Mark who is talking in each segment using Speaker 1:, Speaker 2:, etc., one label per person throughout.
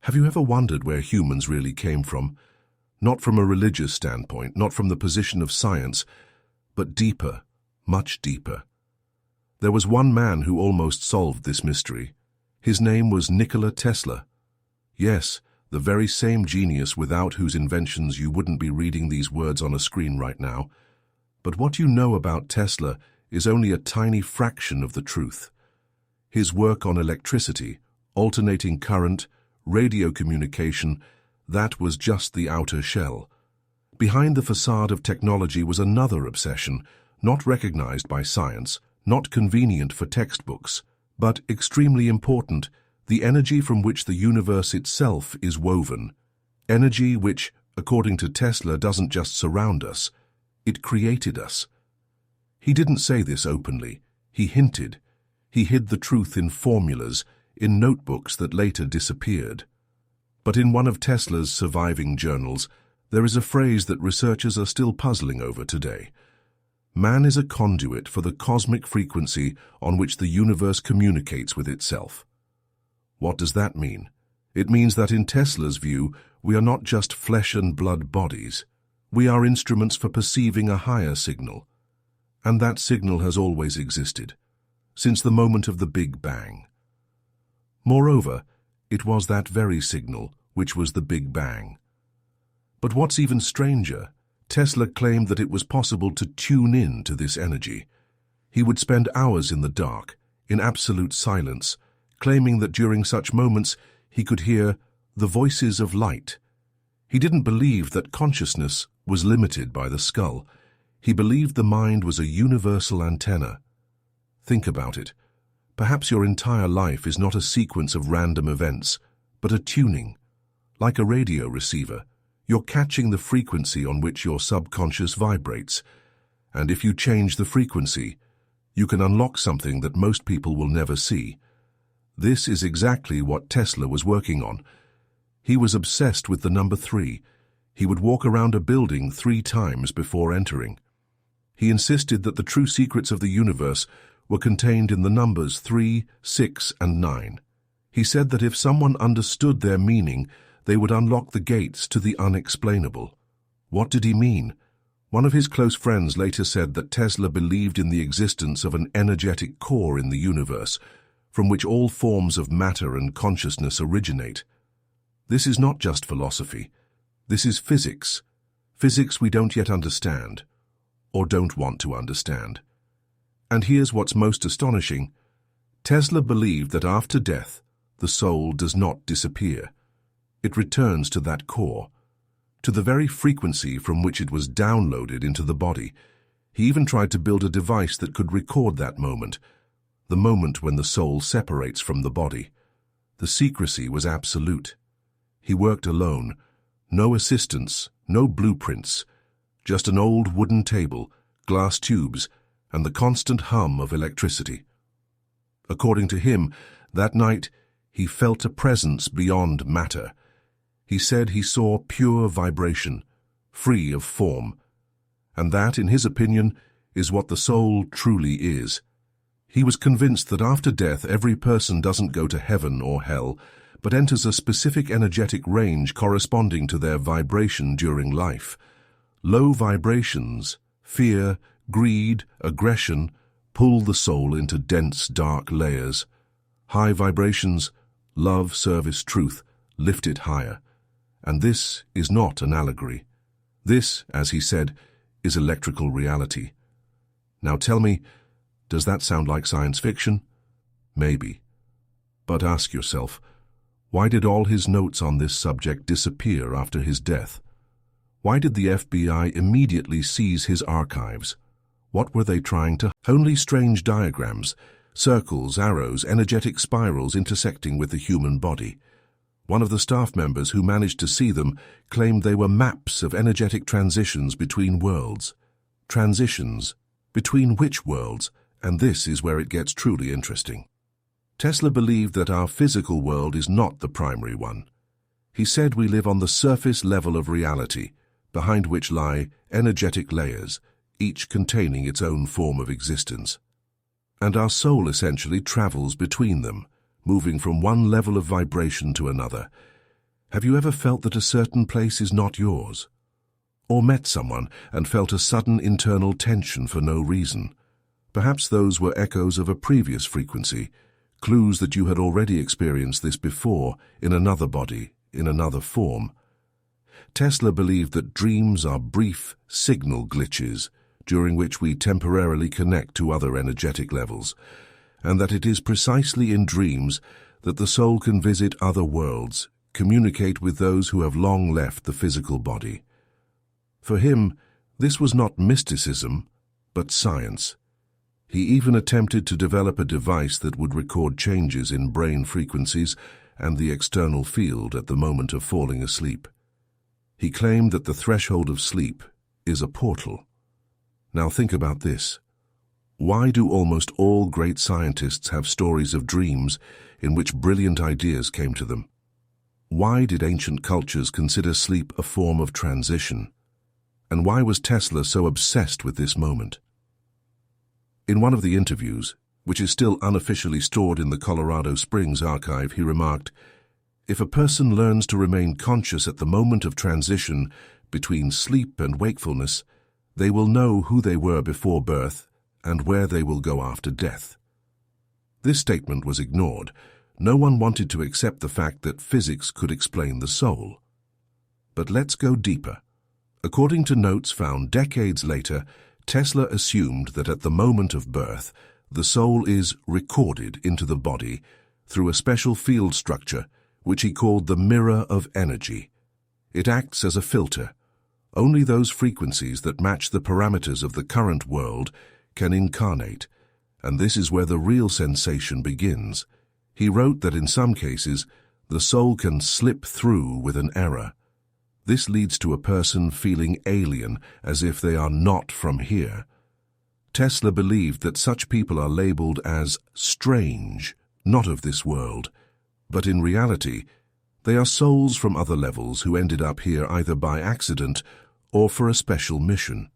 Speaker 1: Have you ever wondered where humans really came from? Not from a religious standpoint, not from the position of science, but deeper, much deeper. There was one man who almost solved this mystery. His name was Nikola Tesla. Yes, the very same genius without whose inventions you wouldn't be reading these words on a screen right now. But what you know about Tesla is only a tiny fraction of the truth. His work on electricity, alternating current, radio communication, that was just the outer shell. Behind the facade of technology was another obsession, not recognized by science, not convenient for textbooks, but extremely important: the energy from which the universe itself is woven. Energy which, according to Tesla, doesn't just surround us, it created us. He didn't say this openly. He hinted. He hid the truth in formulas, in notebooks that later disappeared. But in one of Tesla's surviving journals, there is a phrase that researchers are still puzzling over today. Man is a conduit for the cosmic frequency on which the universe communicates with itself. What does that mean? It means that in Tesla's view, we are not just flesh and blood bodies. We are instruments for perceiving a higher signal. And that signal has always existed, since the moment of the Big Bang. Moreover, it was that very signal which was the Big Bang. But what's even stranger, Tesla claimed that it was possible to tune in to this energy. He would spend hours in the dark, in absolute silence, claiming that during such moments he could hear the voices of light. He didn't believe that consciousness was limited by the skull. He believed the mind was a universal antenna. Think about it. Perhaps your entire life is not a sequence of random events, but a tuning. Like a radio receiver, you're catching the frequency on which your subconscious vibrates. And if you change the frequency, you can unlock something that most people will never see. This is exactly what Tesla was working on. He was obsessed with the number 3. He would walk around a building 3 times before entering. He insisted that the true secrets of the universe were contained in the numbers 3, 6, and 9. He said that if someone understood their meaning, they would unlock the gates to the unexplainable. What did he mean? One of his close friends later said that Tesla believed in the existence of an energetic core in the universe, from which all forms of matter and consciousness originate. This is not just philosophy. This is physics. Physics we don't yet understand, or don't want to understand. And here's what's most astonishing. Tesla believed that after death, the soul does not disappear. It returns to that core, to the very frequency from which it was downloaded into the body. He even tried to build a device that could record that moment, the moment when the soul separates from the body. The secrecy was absolute. He worked alone, no assistants, no blueprints, just an old wooden table, glass tubes, and the constant hum of electricity. According to him, that night he felt a presence beyond matter. He said he saw pure vibration, free of form, and that, in his opinion, is what the soul truly is. He was convinced that after death every person doesn't go to heaven or hell, but enters a specific energetic range corresponding to their vibration during life. Low vibrations, fear, greed, aggression, pull the soul into dense, dark layers. High vibrations, love, service, truth, lift it higher. And this is not an allegory. This, as he said, is electrical reality. Now tell me, does that sound like science fiction? Maybe. But ask yourself, why did all his notes on this subject disappear after his death? Why did the FBI immediately seize his archives? What were they trying to? Only strange diagrams, circles, arrows, energetic spirals intersecting with the human body. One of the staff members who managed to see them claimed they were maps of energetic transitions between worlds. Transitions? Between which worlds? And this is where it gets truly interesting. Tesla believed that our physical world is not the primary one. He said we live on the surface level of reality, behind which lie energetic layers, each containing its own form of existence. And our soul essentially travels between them, moving from one level of vibration to another. Have you ever felt that a certain place is not yours? Or met someone and felt a sudden internal tension for no reason? Perhaps those were echoes of a previous frequency, clues that you had already experienced this before in another body, in another form. Tesla believed that dreams are brief signal glitches during which we temporarily connect to other energetic levels, and that it is precisely in dreams that the soul can visit other worlds, communicate with those who have long left the physical body. For him, this was not mysticism, but science. He even attempted to develop a device that would record changes in brain frequencies and the external field at the moment of falling asleep. He claimed that the threshold of sleep is a portal. Now think about this. Why do almost all great scientists have stories of dreams in which brilliant ideas came to them? Why did ancient cultures consider sleep a form of transition? And why was Tesla so obsessed with this moment? In one of the interviews, which is still unofficially stored in the Colorado Springs archive, he remarked, "If a person learns to remain conscious at the moment of transition between sleep and wakefulness, they will know who they were before birth and where they will go after death." This statement was ignored. No one wanted to accept the fact that physics could explain the soul. But let's go deeper. According to notes found decades later, Tesla assumed that at the moment of birth, the soul is recorded into the body through a special field structure which he called the mirror of energy. It acts as a filter. Only those frequencies that match the parameters of the current world can incarnate, and this is where the real sensation begins. He wrote that in some cases, the soul can slip through with an error. This leads to a person feeling alien, as if they are not from here. Tesla believed that such people are labeled as strange, not of this world, but in reality, they are souls from other levels who ended up here either by accident or for a special mission.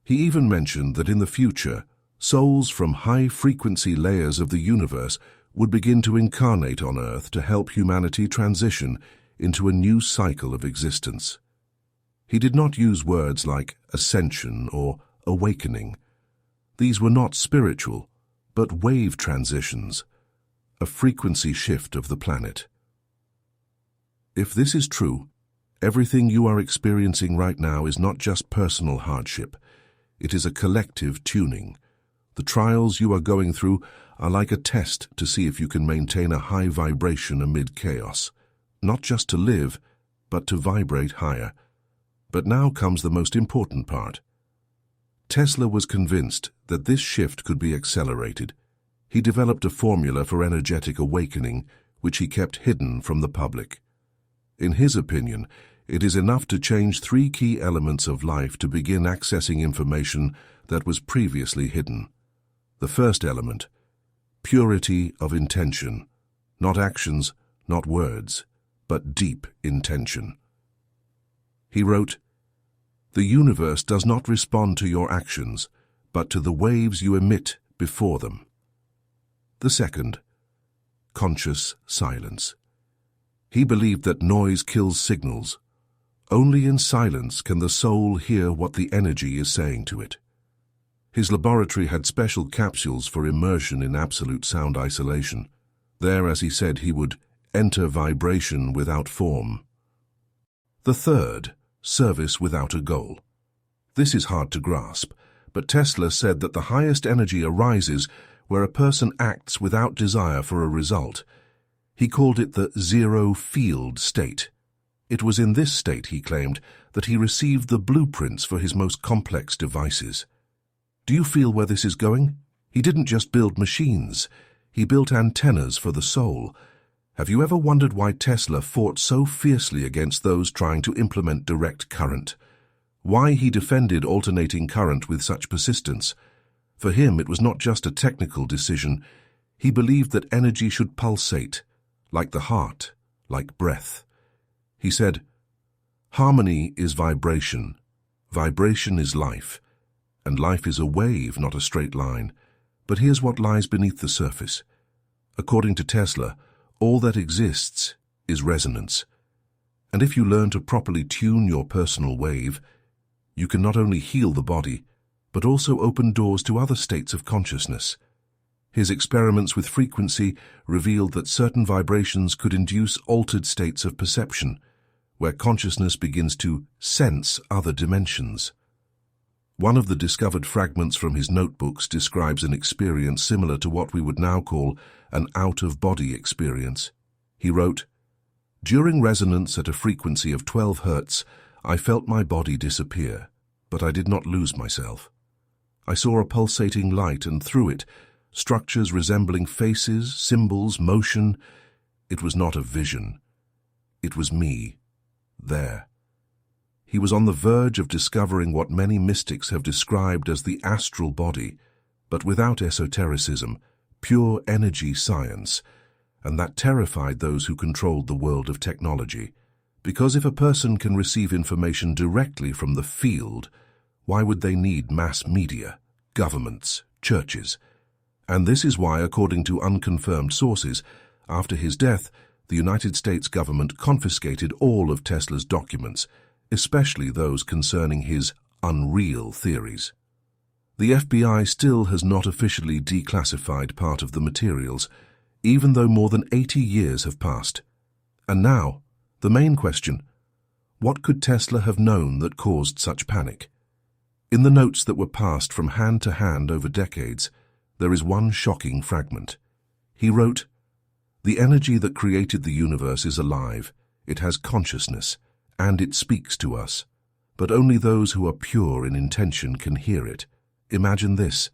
Speaker 1: He even mentioned that in the future, souls from high-frequency layers of the universe would begin to incarnate on Earth to help humanity transition into a new cycle of existence. He did not use words like ascension or awakening. These were not spiritual, but wave transitions, a frequency shift of the planet. If this is true, everything you are experiencing right now is not just personal hardship. It is a collective tuning. The trials you are going through are like a test to see if you can maintain a high vibration amid chaos. Not just to live, but to vibrate higher. But now comes the most important part. Tesla was convinced that this shift could be accelerated. He developed a formula for energetic awakening, which he kept hidden from the public. In his opinion, it is enough to change 3 key elements of life to begin accessing information that was previously hidden. The first element, purity of intention, not actions, not words, but deep intention. He wrote, "The universe does not respond to your actions, but to the waves you emit before them." The second, conscious silence. He believed that noise kills signals. Only in silence can the soul hear what the energy is saying to it. His laboratory had special capsules for immersion in absolute sound isolation. There, as he said, he would enter vibration without form. The third, service without a goal. This is hard to grasp, but Tesla said that the highest energy arises where a person acts without desire for a result. He called it the zero-field state. It was in this state, he claimed, that he received the blueprints for his most complex devices. Do you feel where this is going? He didn't just build machines. He built antennas for the soul. Have you ever wondered why Tesla fought so fiercely against those trying to implement direct current? Why he defended alternating current with such persistence? For him, it was not just a technical decision. He believed that energy should pulsate, like the heart, like breath. He said, "Harmony is vibration. Vibration is life. And life is a wave, not a straight line. But here's what lies beneath the surface. According to Tesla, all that exists is resonance. And if you learn to properly tune your personal wave, you can not only heal the body, but also open doors to other states of consciousness. His experiments with frequency revealed that certain vibrations could induce altered states of perception, where consciousness begins to sense other dimensions. One of the discovered fragments from his notebooks describes an experience similar to what we would now call an out-of-body experience. He wrote, "During resonance at a frequency of 12 Hertz, I felt my body disappear, but I did not lose myself. I saw a pulsating light, and through it, structures resembling faces, symbols, motion. It was not a vision. It was me, there." He was on the verge of discovering what many mystics have described as the astral body, but without esotericism, pure energy science, and that terrified those who controlled the world of technology. Because if a person can receive information directly from the field, why would they need mass media, governments, churches? And this is why, according to unconfirmed sources, after his death, the United States government confiscated all of Tesla's documents, especially those concerning his unreal theories. The FBI still has not officially declassified part of the materials, even though more than 80 years have passed. And now, the main question: what could Tesla have known that caused such panic? In the notes that were passed from hand to hand over decades, there is one shocking fragment. He wrote, "The energy that created the universe is alive, it has consciousness, and it speaks to us. But only those who are pure in intention can hear it. Imagine this.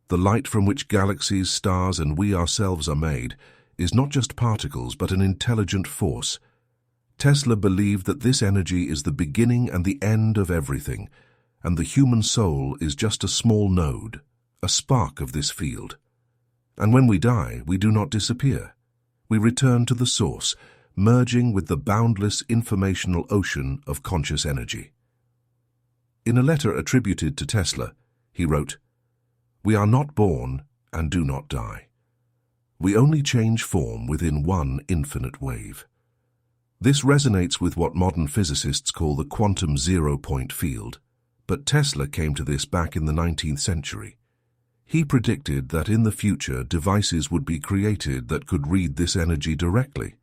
Speaker 1: The light from which galaxies, stars, and we ourselves are made is not just particles, but an intelligent force. Tesla believed that this energy is the beginning and the end of everything, and the human soul is just a small node, a spark of this field. And when we die, we do not disappear. We return to the source, merging with the boundless informational ocean of conscious energy." In a letter attributed to Tesla, he wrote, "We are not born and do not die. We only change form within one infinite wave." This resonates with what modern physicists call the quantum zero-point field, but Tesla came to this back in the 19th century. He predicted that in the future devices would be created that could read this energy directly,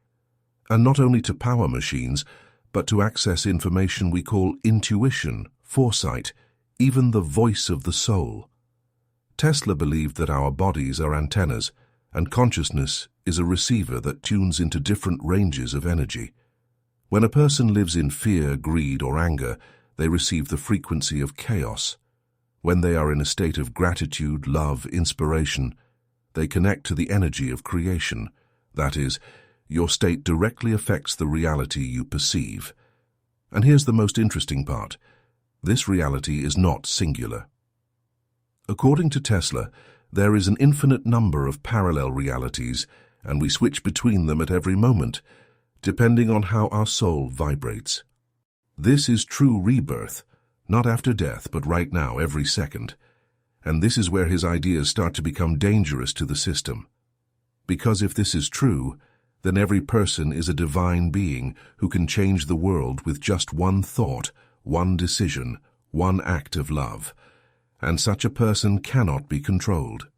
Speaker 1: and not only to power machines, but to access information we call intuition, foresight, even the voice of the soul. Tesla believed that our bodies are antennas, and consciousness is a receiver that tunes into different ranges of energy. When a person lives in fear, greed, or anger, they receive the frequency of chaos. When they are in a state of gratitude, love, inspiration, they connect to the energy of creation. That is, your state directly affects the reality you perceive. And here's the most interesting part. This reality is not singular. According to Tesla, there is an infinite number of parallel realities, and we switch between them at every moment, depending on how our soul vibrates. This is true rebirth, not after death, but right now, every second. And this is where his ideas start to become dangerous to the system. Because if this is true, then every person is a divine being who can change the world with just one thought, one decision, one act of love. And such a person cannot be controlled.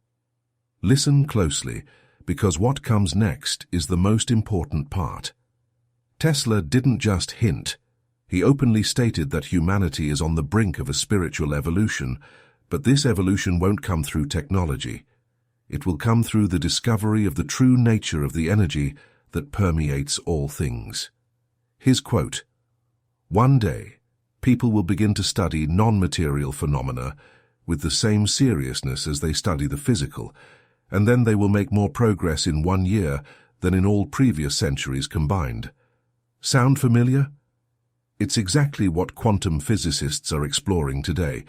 Speaker 1: Listen closely, because what comes next is the most important part. Tesla didn't just hint. He openly stated that humanity is on the brink of a spiritual evolution, but this evolution won't come through technology. It will come through the discovery of the true nature of the energy that permeates all things. His quote, "One day, people will begin to study non-material phenomena with the same seriousness as they study the physical, and then they will make more progress in 1 year than in all previous centuries combined." Sound familiar? It's exactly what quantum physicists are exploring today,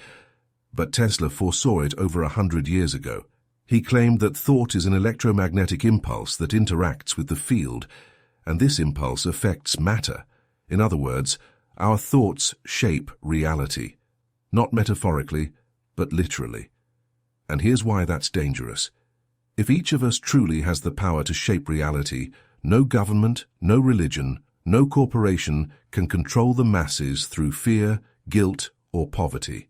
Speaker 1: but Tesla foresaw it over 100 years ago. He claimed that thought is an electromagnetic impulse that interacts with the field, and this impulse affects matter. In other words, our thoughts shape reality, not metaphorically, but literally. And here's why that's dangerous. If each of us truly has the power to shape reality, no government, no religion, No corporation can control the masses through fear, guilt, or poverty.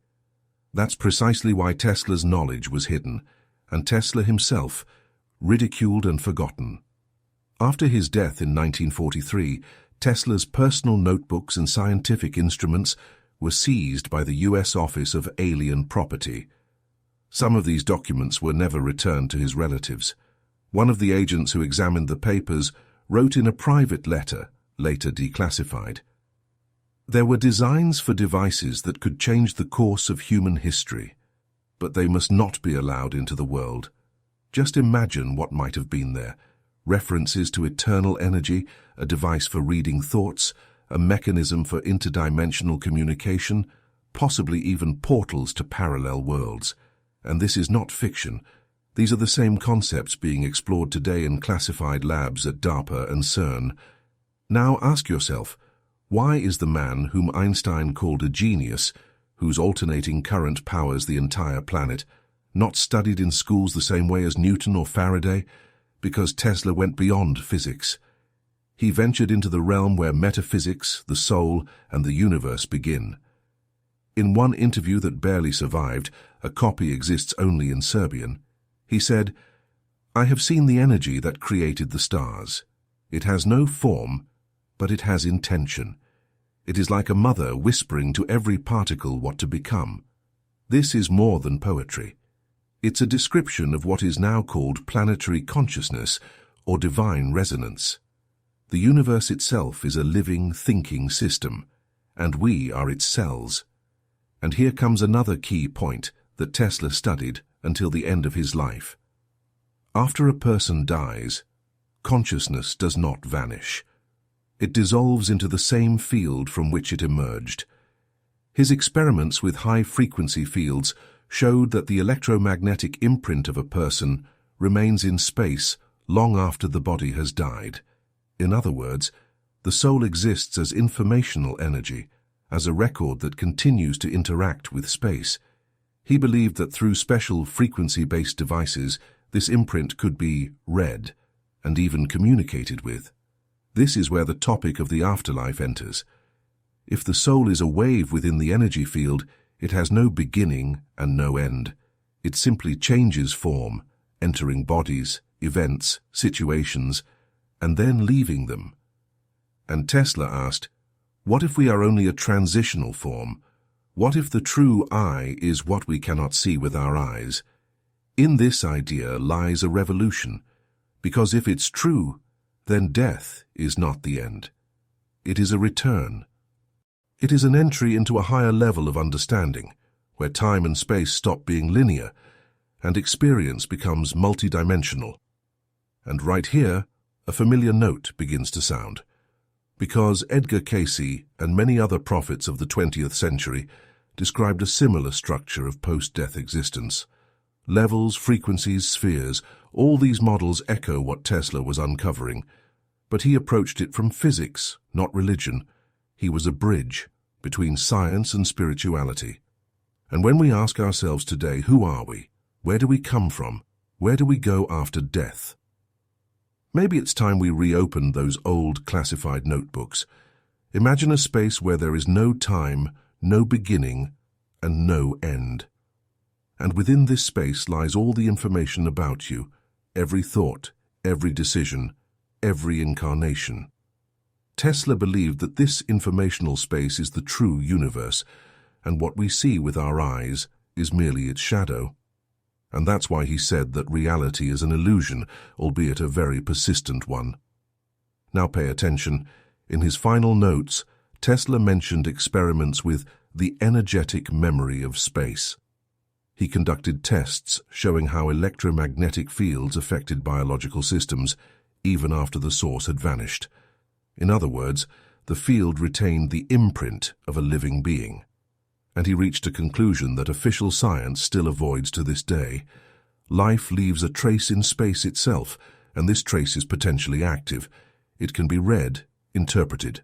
Speaker 1: That's precisely why Tesla's knowledge was hidden, and Tesla himself ridiculed and forgotten. After his death in 1943, Tesla's personal notebooks and scientific instruments were seized by the U.S. Office of Alien Property. Some of these documents were never returned to his relatives. One of the agents who examined the papers wrote in a private letter, later declassified. There were designs for devices that could change the course of human history, but they must not be allowed into the world. Just imagine what might have been there. References to eternal energy, a device for reading thoughts, a mechanism for interdimensional communication, possibly even portals to parallel worlds. And this is not fiction. These are the same concepts being explored today in classified labs at DARPA and CERN. Now ask yourself, why is the man whom Einstein called a genius, whose alternating current powers the entire planet, not studied in schools the same way as Newton or Faraday? Because Tesla went beyond physics. He ventured into the realm where metaphysics, the soul, and the universe begin. In one interview that barely survived, a copy exists only in Serbian, he said, "I have seen the energy that created the stars. It has no form, but it has intention. It is like a mother whispering to every particle what to become. This is more than poetry. It's a description of what is now called planetary consciousness or divine resonance. The universe itself is a living, thinking system, and we are its cells." And here comes another key point that Tesla studied until the end of his life. After a person dies, consciousness does not vanish. It dissolves into the same field from which it emerged. His experiments with high-frequency fields showed that the electromagnetic imprint of a person remains in space long after the body has died. In other words, the soul exists as informational energy, as a record that continues to interact with space. He believed that through special frequency-based devices, this imprint could be read and even communicated with. This is where the topic of the afterlife enters. If the soul is a wave within the energy field, it has no beginning and no end. It simply changes form, entering bodies, events, situations, and then leaving them. And Tesla asked, what if we are only a transitional form? What if the true I is what we cannot see with our eyes? In this idea lies a revolution, because if it's true, then death is not the end. It is a return. It is an entry into a higher level of understanding, where time and space stop being linear, and experience becomes multidimensional. And right here, a familiar note begins to sound. Because Edgar Cayce and many other prophets of the 20th century described a similar structure of post-death existence. Levels, frequencies, spheres, all these models echo what Tesla was uncovering, but he approached it from physics, not religion. He was a bridge between science and spirituality. And when we ask ourselves today, who are we? Where do we come from? Where do we go after death? Maybe it's time we reopened those old classified notebooks. Imagine a space where there is no time, no beginning, and no end. And within this space lies all the information about you, every thought, every decision, every incarnation. Tesla believed that this informational space is the true universe, and what we see with our eyes is merely its shadow. And that's why he said that reality is an illusion, albeit a very persistent one. Now pay attention. In his final notes, Tesla mentioned experiments with the energetic memory of space. He conducted tests showing how electromagnetic fields affected biological systems, even after the source had vanished. In other words, the field retained the imprint of a living being. And he reached a conclusion that official science still avoids to this day. Life leaves a trace in space itself, and this trace is potentially active. It can be read, interpreted,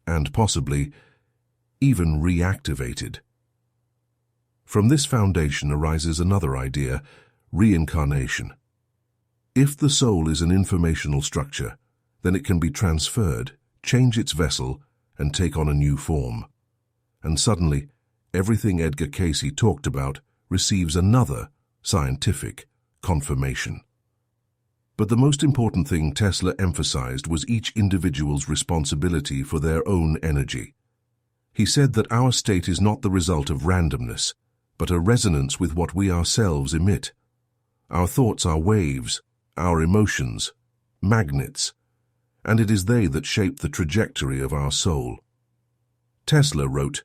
Speaker 1: and possibly even reactivated. From this foundation arises another idea, reincarnation. If the soul is an informational structure, then it can be transferred, change its vessel, and take on a new form. And suddenly, everything Edgar Cayce talked about receives another scientific confirmation. But the most important thing Tesla emphasized was each individual's responsibility for their own energy. He said that our state is not the result of randomness, but a resonance with what we ourselves emit. Our thoughts are waves, our emotions, magnets, and it is they that shape the trajectory of our soul. Tesla wrote,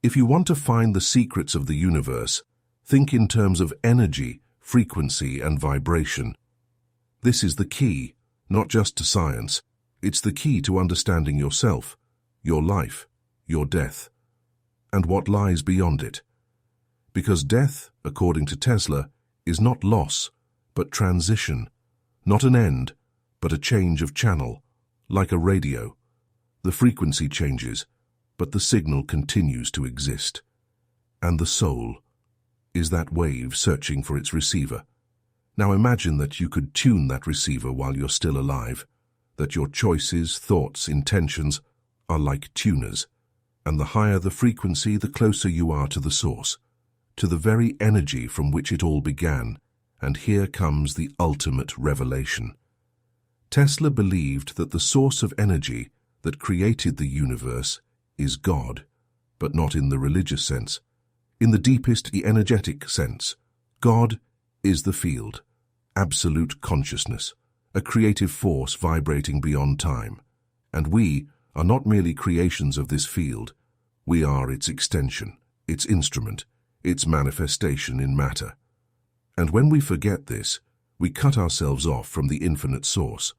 Speaker 1: "If you want to find the secrets of the universe, think in terms of energy, frequency, and vibration. This is the key, not just to science. It's the key to understanding yourself, your life, your death, and what lies beyond it. Because death, according to Tesla, is not loss, but transition, not an end, but a change of channel, like a radio. The frequency changes, but the signal continues to exist. And the soul is that wave searching for its receiver. Now imagine that you could tune that receiver while you're still alive, that your choices, thoughts, intentions are like tuners, and the higher the frequency, the closer you are to the source, to the very energy from which it all began. And here comes the ultimate revelation. Tesla believed that the source of energy that created the universe is God, but not in the religious sense. In the deepest energetic sense, God is the field, absolute consciousness, a creative force vibrating beyond time. And we are not merely creations of this field. We are its extension, its instrument, its manifestation in matter. And when we forget this, we cut ourselves off from the infinite source.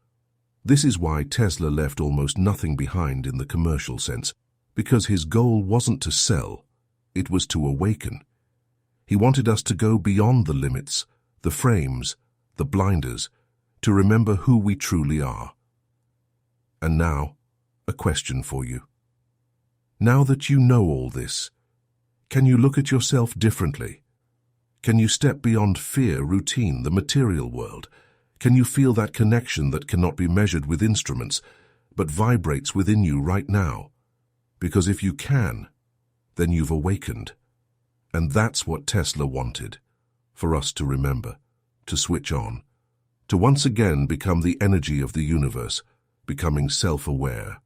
Speaker 1: This is why Tesla left almost nothing behind in the commercial sense, because his goal wasn't to sell, it was to awaken. He wanted us to go beyond the limits, the frames, the blinders, to remember who we truly are. And now, a question for you. Now that you know all this, can you look at yourself differently? Can you step beyond fear, routine, the material world? Can you feel that connection that cannot be measured with instruments, but vibrates within you right now? Because if you can, then you've awakened. And that's what Tesla wanted, for us to remember, to switch on, to once again become the energy of the universe, becoming self-aware,